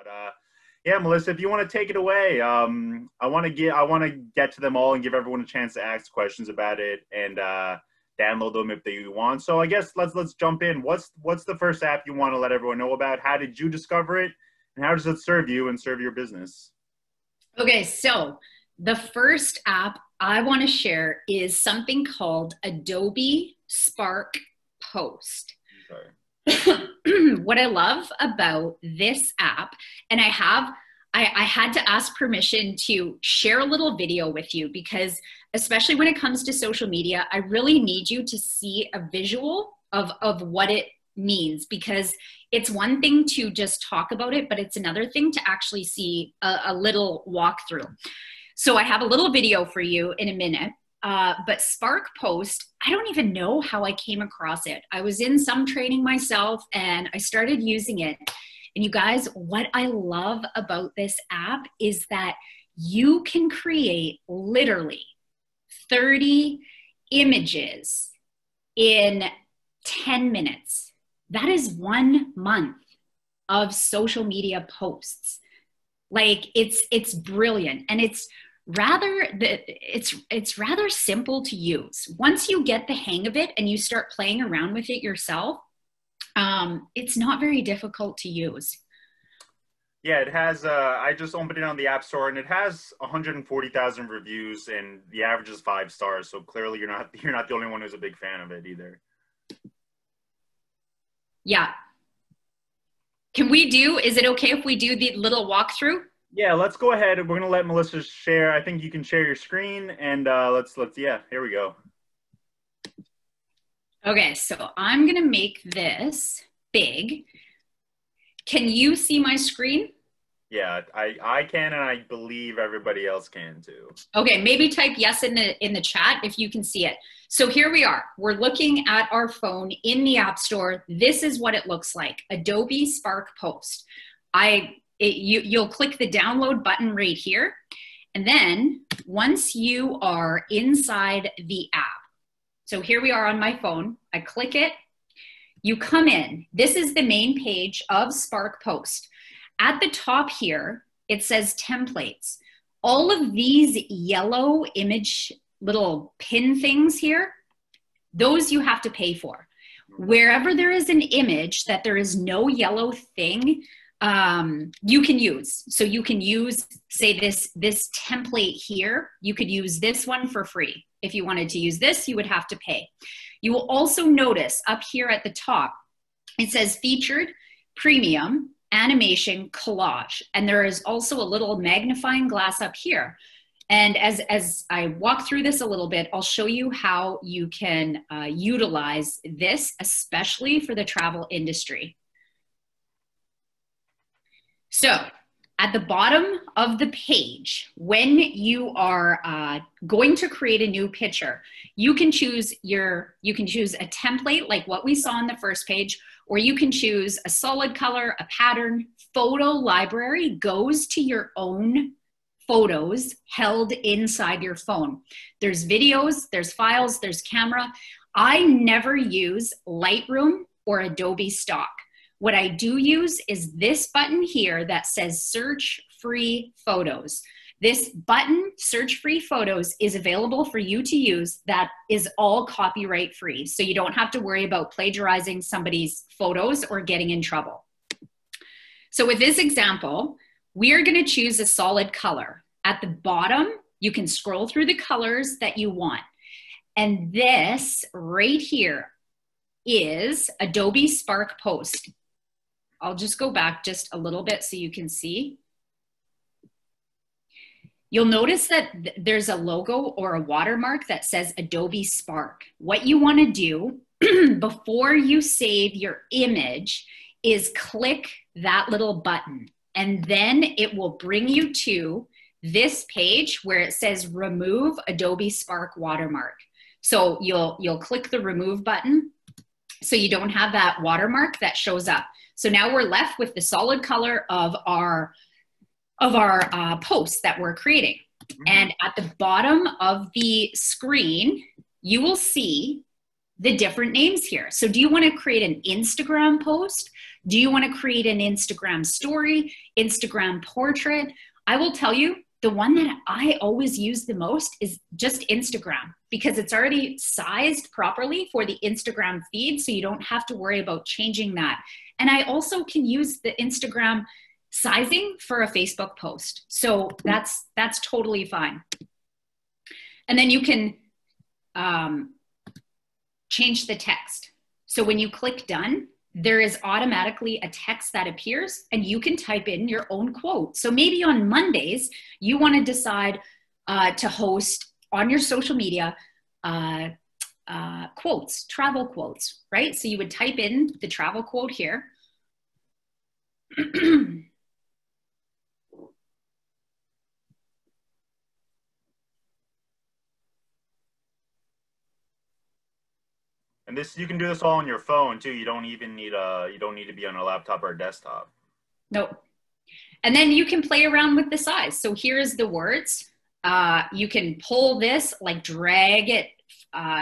But yeah, Melissa, if you want to take it away, I want to get to them all and give everyone a chance to ask questions about it and download them if they want. So I guess let's jump in. What's the first app you want to let everyone know about? How did you discover it, and how does it serve you and serve your business? Okay, so the first app I want to share is something called Adobe Spark Post. Sorry. What I love about this app, and I had to ask permission to share a little video with you because especially when it comes to social media, I really need you to see a visual of what it means, because it's one thing to just talk about it, but it's another thing to actually see a little walkthrough. So I have a little video for you in a minute. But Spark Post, I don't even know how I came across it. I was in some training myself and I started using it. And you guys, what I love about this app is that you can create literally 30 images in 10 minutes. That is 1 month of social media posts. Like it's brilliant, and it's rather simple to use. Once you get the hang of it and you start playing around with it yourself, it's not very difficult to use. Yeah, it has. I just opened it on the App Store, and it has 140,000 reviews, and the average is 5 stars. So clearly, you're not the only one who's a big fan of it either. Yeah. Is it okay if we do the little walkthrough? Yeah, let's go ahead. We're going to let Melissa share. I think you can share your screen, and yeah, here we go. Okay, so I'm going to make this big. Can you see my screen? Yeah, I can, and I believe everybody else can too. Okay, maybe type yes in the chat if you can see it. So here we are. We're looking at our phone in the App Store. This is what it looks like. Adobe Spark Post. You'll click the download button right here. And then once you are inside the app, so here we are on my phone, I click it, you come in. This is the main page of Spark Post. At the top here, it says templates. All of these yellow image little pin things here, those you have to pay for. Wherever there is an image that there is no yellow thing, you can use. So you can use, say, this template here. You could use this one for free. If you wanted to use this, you would have to pay. You will also notice up here at the top, it says featured, premium, animation, collage. And there is also a little magnifying glass up here. And as I walk through this a little bit, I'll show you how you can utilize this, especially for the travel industry. So at the bottom of the page, when you are going to create a new picture, you can choose a template like what we saw on the first page, or you can choose a solid color, a pattern. Photo library goes to your own photos held inside your phone. There's videos, there's files, there's camera. I never use Lightroom or Adobe Stock. What I do use is this button here that says search free photos. This button, search free photos, is available for you to use. That is all copyright free. So you don't have to worry about plagiarizing somebody's photos or getting in trouble. So with this example, we are going to choose a solid color. At the bottom, you can scroll through the colors that you want. And this right here is Adobe Spark Post. I'll just go back just a little bit so you can see. You'll notice that there's a logo or a watermark that says Adobe Spark. What you want to do before you save your image is click that little button, and then it will bring you to this page where it says remove Adobe Spark watermark. So you'll click the remove button so you don't have that watermark that shows up. So now we're left with the solid color of our post that we're creating. And at the bottom of the screen, you will see the different names here. So do you want to create an Instagram post? Do you want to create an Instagram story, Instagram portrait? I will tell you, the one that I always use the most is just Instagram, because it's already sized properly for the Instagram feed, so you don't have to worry about changing that. And I also can use the Instagram sizing for a Facebook post. So that's totally fine. And then you can change the text. So when you click done, there is automatically a text that appears and you can type in your own quote. So maybe on Mondays, you want to decide to host on your social media quotes, travel quotes, right? So you would type in the travel quote here. And this, you can do this all on your phone too. You don't even need you don't need to be on a laptop or a desktop. Nope. And then you can play around with the size. So here's the words. You can pull this, like drag it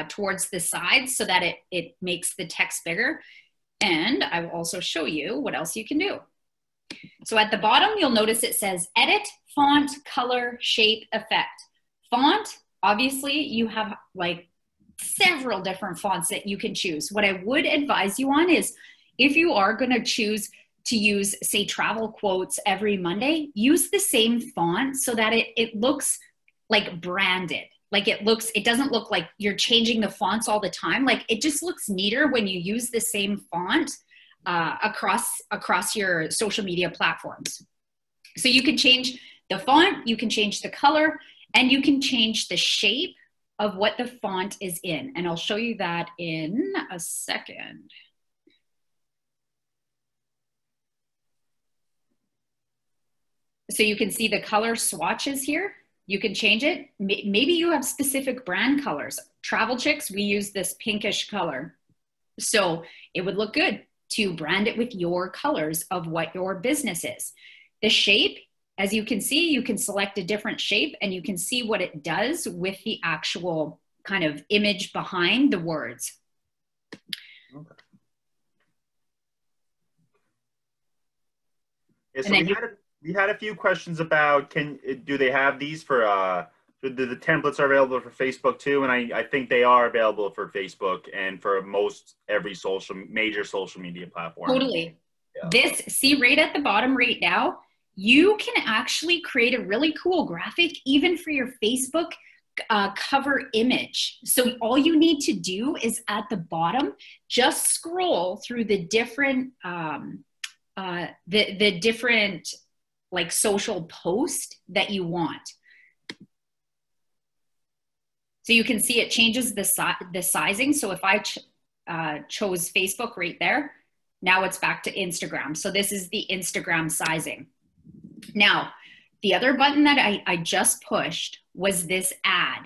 towards the sides so that it makes the text bigger. And I will also show you what else you can do. So at the bottom, you'll notice it says edit, font, color, shape, effect. Font, obviously you have like several different fonts that you can choose. What I would advise you on is if you are going to choose to use, say, travel quotes every Monday, use the same font so that it looks like branded. Like it doesn't look like you're changing the fonts all the time. Like it just looks neater when you use the same font across your social media platforms. So you can change the font, you can change the color, and you can change the shape of what the font is in. And I'll show you that in a second. So you can see the color swatches here. You can change it. Maybe you have specific brand colors. Travel Chicks, we use this pinkish color. So it would look good to brand it with your colors of what your business is. The shape, as you can see, you can select a different shape and you can see what it does with the actual kind of image behind the words. Okay. Yeah, so we had a few questions about do they have these for the templates are available for Facebook too, and I think they are available for Facebook and for every major social media platform. Totally. Yeah. This, see right at the bottom right now, you can actually create a really cool graphic even for your Facebook cover image. So all you need to do is at the bottom, just scroll through the different the different like social post that you want. So you can see it changes the sizing. So if I chose Facebook right there, now it's back to Instagram. So this is the Instagram sizing. Now, the other button that I just pushed was this add.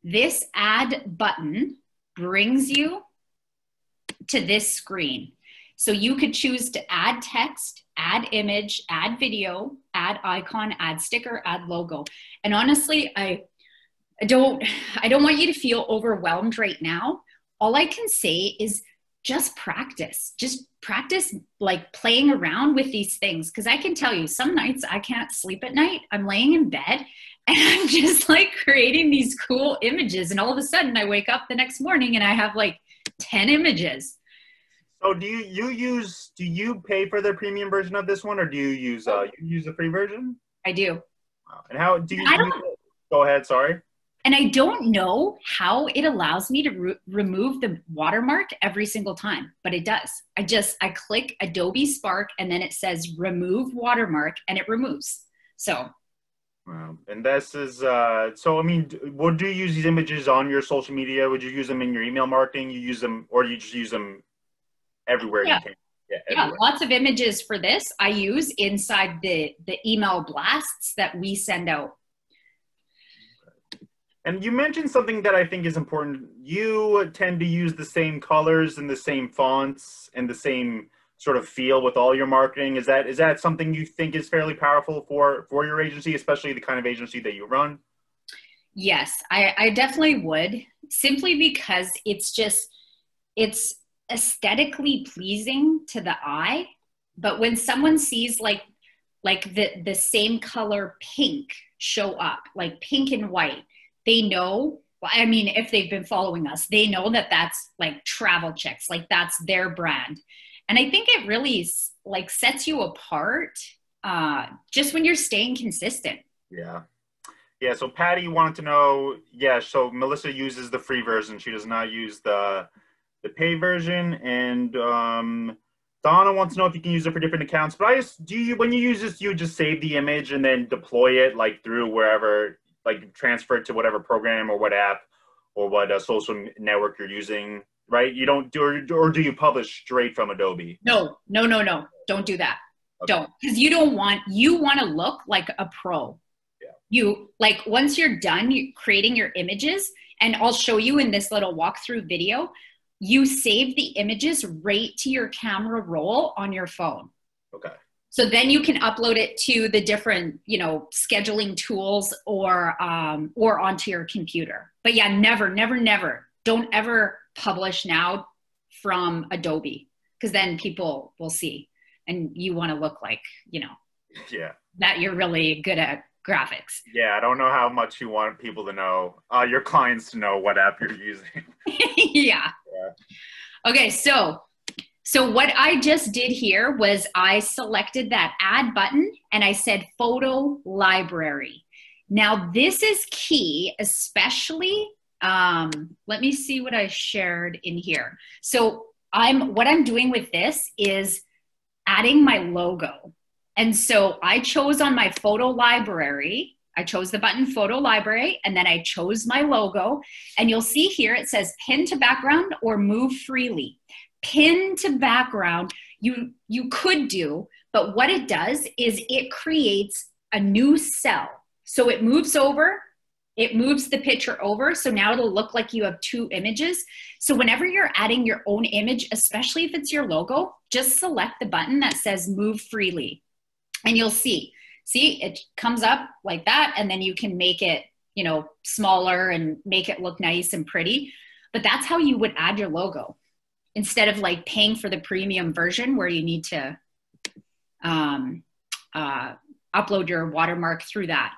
This add button brings you to this screen. So you could choose to add text, add image, add video, add icon, add sticker, add logo. And honestly, I don't want you to feel overwhelmed right now. All I can say is just practice like playing around with these things. Cause I can tell you some nights I can't sleep at night. I'm laying in bed and I'm just like creating these cool images. And all of a sudden I wake up the next morning and I have like 10 images. So do you pay for the premium version of this one, or do you use the free version? I do. Wow. And how do you go ahead, sorry. And I don't know how it allows me to remove the watermark every single time, but it does. I click Adobe Spark and then it says remove watermark and it removes. So. Wow. And this is, so I mean, would you use these images on your social media? Would you use them in your email marketing? You use them, or you just use them everywhere you can? Yeah, lots of images for this I use inside the email blasts that we send out. And you mentioned something that I think is important. You tend to use the same colors and the same fonts and the same sort of feel with all your marketing. Is that something you think is fairly powerful for your agency, especially the kind of agency that you run? Yes, I definitely would, simply because it's just, it's aesthetically pleasing to the eye, but when someone sees like the same color pink show up, like pink and white, they know, I mean, if they've been following us, they know that that's like travel chicks, like that's their brand. And I think it really like sets you apart just when you're staying consistent. Yeah. Yeah. So Patty wanted to know, yeah, so Melissa uses the free version. She does not use the pay version. And Donna wants to know if you can use it for different accounts. But when you use this, you just save the image and then deploy it like through wherever, like transfer it to whatever program or what app or what social network you're using, right? You don't do, or do you publish straight from Adobe? No. Don't do that. Okay. Don't, because you want to look like a pro. Yeah. You like, once you're done creating your images, and I'll show you in this little walkthrough video, you save the images right to your camera roll on your phone. Okay. So then you can upload it to the different, scheduling tools or onto your computer. But yeah, never, don't ever publish now from Adobe, because then people will see and you want to look like, yeah, that you're really good at graphics. Yeah, I don't know how much you want people to know, your clients to know what app you're using. Yeah. Okay, so what I just did here was I selected that add button and I said photo library. Now this is key, especially, let me see what I shared in here. So what I'm doing with this is adding my logo. And so I chose on my photo library, I chose the button photo library, and then I chose my logo. And you'll see here, it says pin to background or move freely. Pin to background, you could do, but what it does is it creates a new cell. So it moves over, it moves the picture over. So now it'll look like you have two images. So whenever you're adding your own image, especially if it's your logo, just select the button that says move freely. And you'll see it comes up like that. And then you can make it, smaller and make it look nice and pretty. But that's how you would add your logo, instead of like paying for the premium version where you need to upload your watermark through that.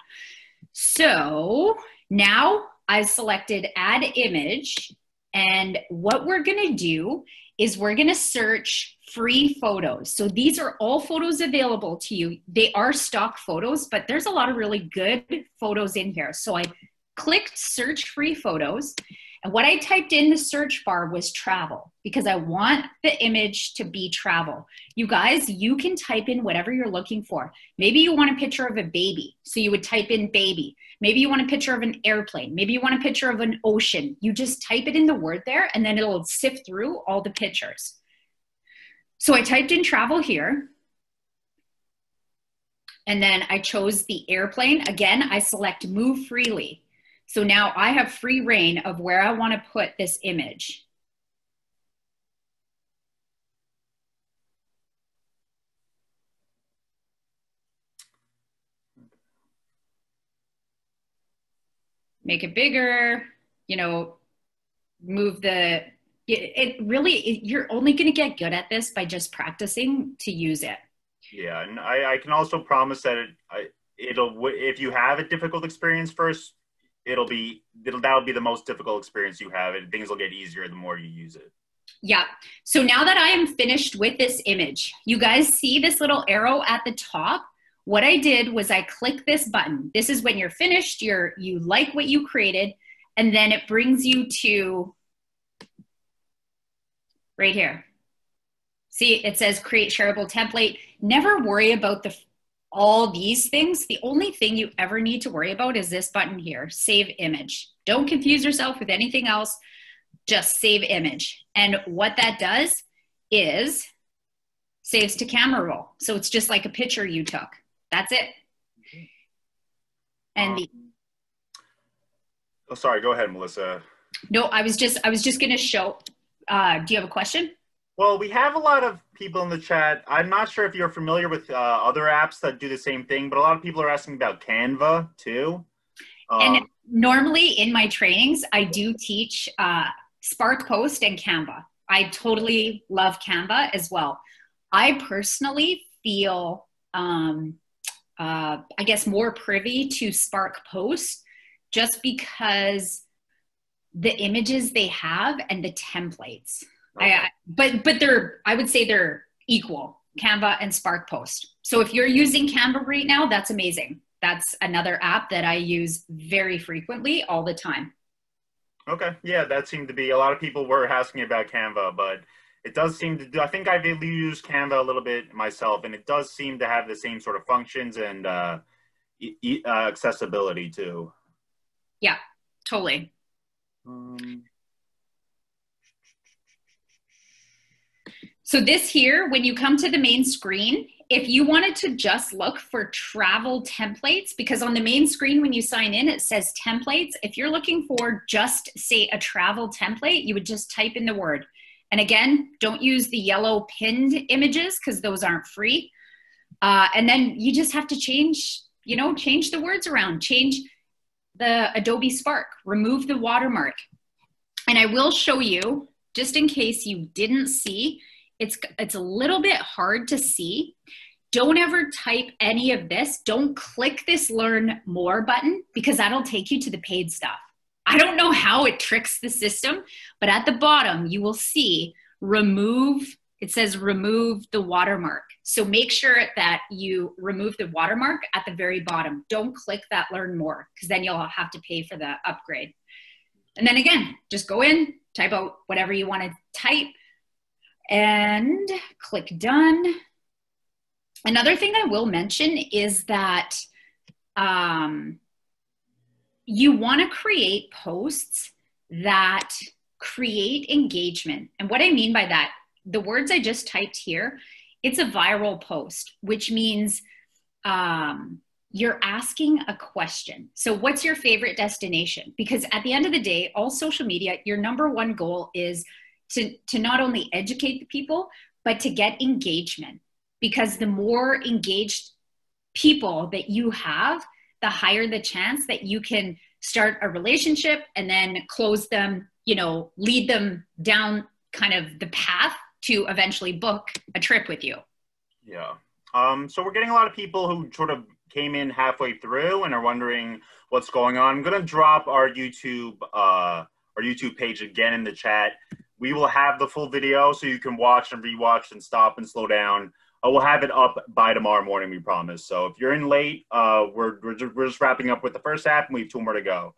So now I've selected add image, and what we're gonna do is we're gonna search free photos. So these are all photos available to you. They are stock photos, but there's a lot of really good photos in here. So I clicked search free photos, and what I typed in the search bar was travel, because I want the image to be travel. You guys, you can type in whatever you're looking for. Maybe you want a picture of a baby, so you would type in baby. Maybe you want a picture of an airplane. Maybe you want a picture of an ocean. You just type it in the word there, and then it'll sift through all the pictures. So I typed in travel here, and then I chose the airplane. Again, I select move freely. So now I have free reign of where I want to put this image. Make it bigger, move the, you're only going to get good at this by just practicing to use it. Yeah, and I can also promise that if you have a difficult experience first, that'll be the most difficult experience you have, and things will get easier the more you use it. Yeah. So now that I am finished with this image, you guys see this little arrow at the top? What I did was I click this button. This is when you're finished, you like what you created, and then it brings you to right here. See, it says create shareable template. Never worry about all these things. The only thing you ever need to worry about is this button here, save image. Don't confuse yourself with anything else, just save image. And what that does is saves to camera roll. So it's just like a picture you took. That's it. And oh, sorry, go ahead, Melissa. No, I was just going to show, do you have a question? Well, we have a lot of people in the chat. I'm not sure if you're familiar with other apps that do the same thing, but a lot of people are asking about Canva too. And normally in my trainings, I do teach Spark Post and Canva. I totally love Canva as well. I personally feel, I guess, more privy to Spark Post just because the images they have and the templates. Okay. But I would say they're equal, Canva and Spark Post. So if you're using Canva right now, that's amazing. That's another app that I use very frequently all the time. Okay. Yeah, that seemed to be a lot of people were asking about Canva, but it does seem to do. I think I've used Canva a little bit myself, and it does seem to have the same sort of functions and accessibility too. Yeah, totally. Um, So this here, when you come to the main screen, if you wanted to just look for travel templates, because on the main screen when you sign in, it says templates. If you're looking for just, say, a travel template, you would just type in the word. And again, don't use the yellow pinned images because those aren't free. And then you just have to change, change the words around, change the Adobe Spark, remove the watermark. And I will show you, just in case you didn't see, it's a little bit hard to see. Don't ever type any of this. Don't click this learn more button because that'll take you to the paid stuff. I don't know how it tricks the system, but at the bottom you will see it says remove the watermark. So make sure that you remove the watermark at the very bottom. Don't click that learn more because then you'll have to pay for the upgrade. And then again, just go in, type out whatever you want to type, and click done. Another thing I will mention is that you want to create posts that create engagement. And what I mean by that, the words I just typed here, it's a viral post, which means you're asking a question. So what's your favorite destination? Because at the end of the day, all social media, your number one goal is to not only educate the people, but to get engagement. Because the more engaged people that you have, the higher the chance that you can start a relationship and then close them, lead them down kind of the path to eventually book a trip with you. Yeah. So we're getting a lot of people who sort of came in halfway through and are wondering what's going on. I'm going to drop our YouTube page again in the chat. We will have the full video so you can watch and rewatch and stop and slow down. We'll have it up by tomorrow morning, we promise. So if you're in late, we're just wrapping up with the first half and we have 2 more to go.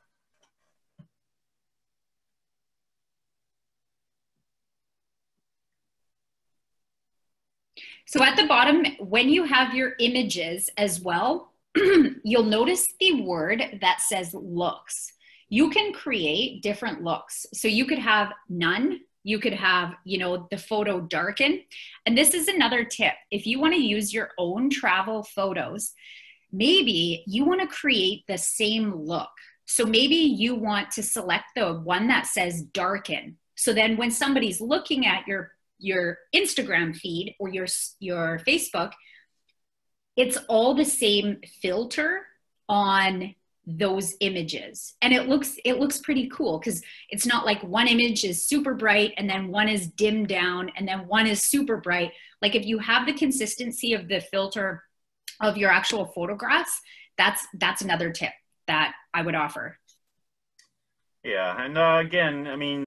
So at the bottom, when you have your images as well, you'll notice the word that says looks. You can create different looks. So you could have none. You could have, the photo darken. And this is another tip. If you want to use your own travel photos, maybe you want to create the same look. So maybe you want to select the one that says darken. So then when somebody's looking at your Instagram feed or your Facebook, it's all the same filter on those images. And it looks pretty cool because it's not like one image is super bright and then one is dimmed down and then one is super bright. Like if you have the consistency of the filter of your actual photographs, that's another tip that I would offer. Yeah, and again, I mean,